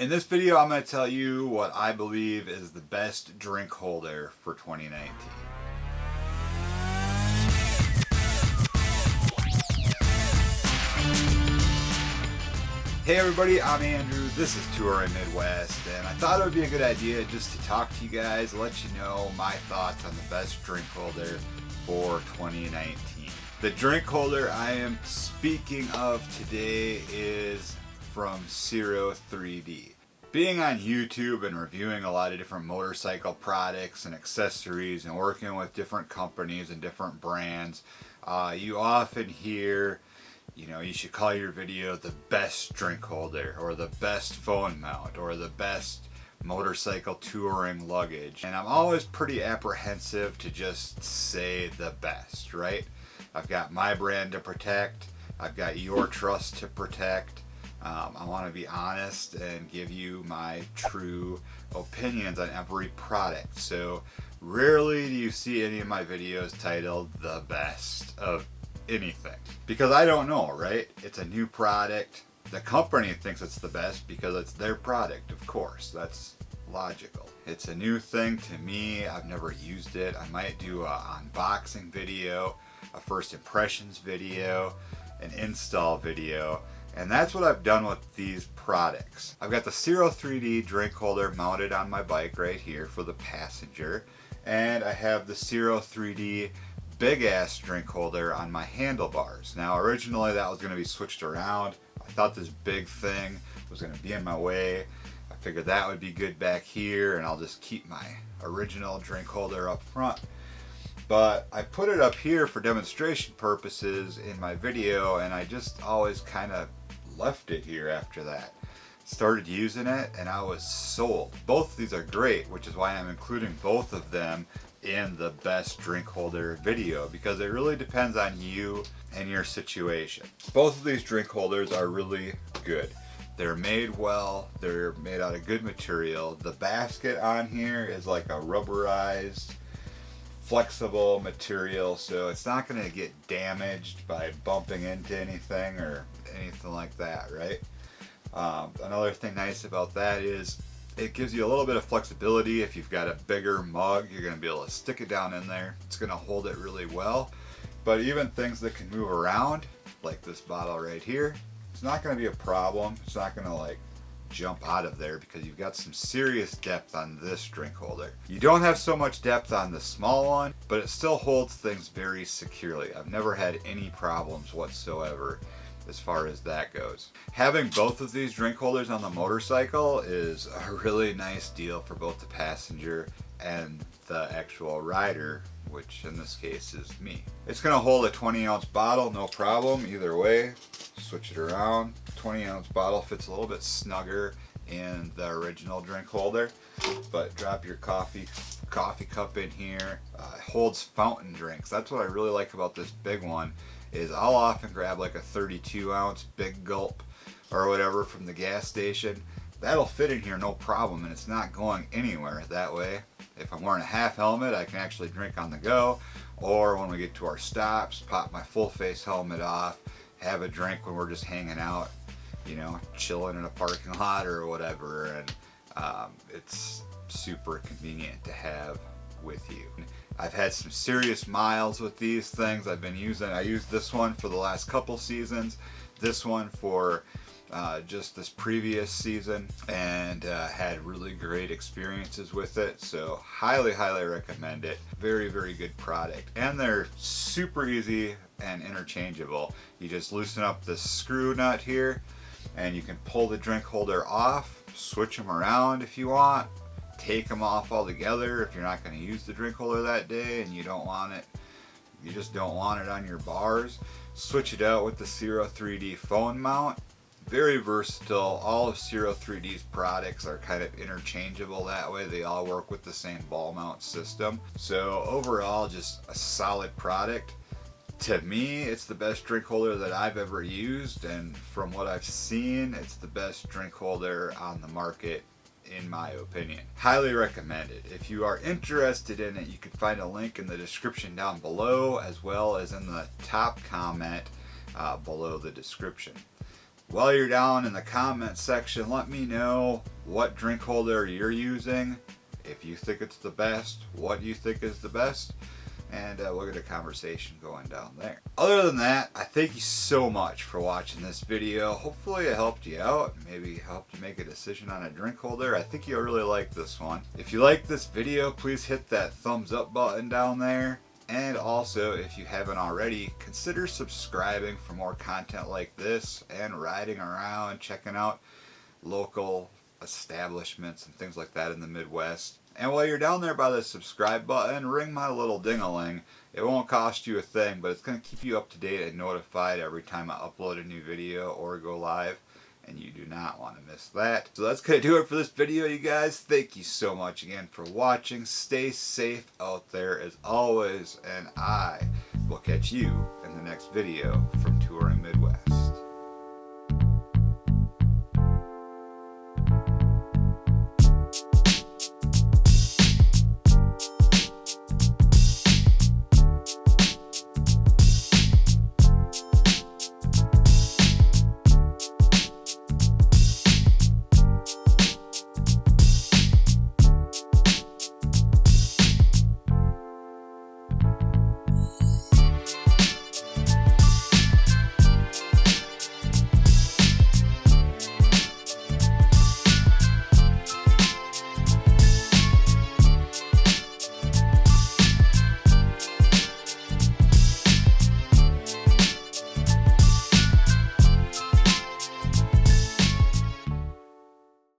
In this video, I'm going to tell you what I believe is the best drink holder for 2019. Hey everybody, I'm Andrew, this is Touring Midwest, and I thought it would be a good idea just to talk to you guys, let you know my thoughts on the best drink holder for 2019. The drink holder I am speaking of today is from Ciro 3D. Being on YouTube and reviewing a lot of different motorcycle products and accessories and working with different companies and different brands, you often hear, you know, you should call your video the best drink holder or the best phone mount or the best motorcycle touring luggage. And I'm always pretty apprehensive to just say the best, right? I've got my brand to protect. I've got your trust to protect. I want to be honest and give you my true opinions on every product. So rarely do you see any of my videos titled the best of anything, because I don't know, right? It's a new product. The company thinks it's the best because it's their product, of course. That's logical. It's a new thing to me. I've never used it. I might do an unboxing video, a first impressions video, an install video, and that's what I've done with these products. I've got the Ciro 3D drink holder mounted on my bike right here for the passenger, and I have the Ciro 3D big ass drink holder on my handlebars. Now originally that was going to be switched around. I thought this big thing was going to be in my way. I figured that would be good back here, and I'll just keep my original drink holder up front. But I put it up here for demonstration purposes in my video, and I just always kind of left it here after that. Started using it and I was sold. Both of these are great, which is why I'm including both of them in the best drink holder video, because it really depends on you and your situation. Both of these drink holders are really good. They're made well, they're made out of good material. The basket on here is like a rubberized flexible material, so it's not going to get damaged by bumping into anything or anything like that, right? Another thing nice about that is it gives you a little bit of flexibility. If you've got a bigger mug, you're going to be able to stick it down in there. It's going to hold it really well. But even things that can move around, like this bottle right here, it's not going to be a problem. It's not going to like jump out of there because you've got some serious depth on this drink holder. You don't have so much depth on the small one, but it still holds things very securely. I've never had any problems whatsoever as far as that goes. Having both of these drink holders on the motorcycle is a really nice deal for both the passenger and the actual rider, which in this case is me. It's going to hold a 20-ounce bottle, no problem, either way. Switch it around. 20-ounce bottle fits a little bit snugger in the original drink holder, but drop your coffee cup in here. It holds fountain drinks. That's what I really like about this big one, is I'll often grab like a 32-ounce big gulp or whatever from the gas station. That'll fit in here no problem, and it's not going anywhere. That way, if I'm wearing a half helmet, I can actually drink on the go, or when we get to our stops, pop my full face helmet off, have a drink when we're just hanging out, you know, chilling in a parking lot or whatever, and it's super convenient to have with you. I've had some serious miles with these things. I used this one for the last couple seasons, this one for just this previous season, and had really great experiences with it, so highly recommend it. Very good product, and they're super easy and interchangeable. You just loosen up the screw nut here and you can pull the drink holder off, switch them around if you want, take them off altogether if you're not going to use the drink holder that day and you just don't want it on your bars. Switch it out with the Ciro 3D phone mount. Very versatile. All of Ciro 3D's products are kind of interchangeable that way. They all work with the same ball mount system. So overall, just a solid product. To me, it's the best drink holder that I've ever used, and from what I've seen, it's the best drink holder on the market in my opinion. Highly recommended. If you are interested in it, you can find a link in the description down below, as well as in the top comment below the description. While you're down in the comment section, let me know what drink holder you're using, if you think it's the best, what you think is the best, and we'll get a conversation going down there. Other than that, I thank you so much for watching this video. Hopefully it helped you out, maybe helped you make a decision on a drink holder. I think you'll really like this one. If you like this video, please hit that thumbs up button down there. And also, if you haven't already, consider subscribing for more content like this and riding around, checking out local establishments and things like that in the Midwest. And while you're down there by the subscribe button, ring my little ding-a-ling. It won't cost you a thing, but it's going to keep you up to date and notified every time I upload a new video or go live. And you do not want to miss that. So that's going to do it for this video, you guys. Thank you so much again for watching. Stay safe out there as always, and I will catch you in the next video from Touring Midwest.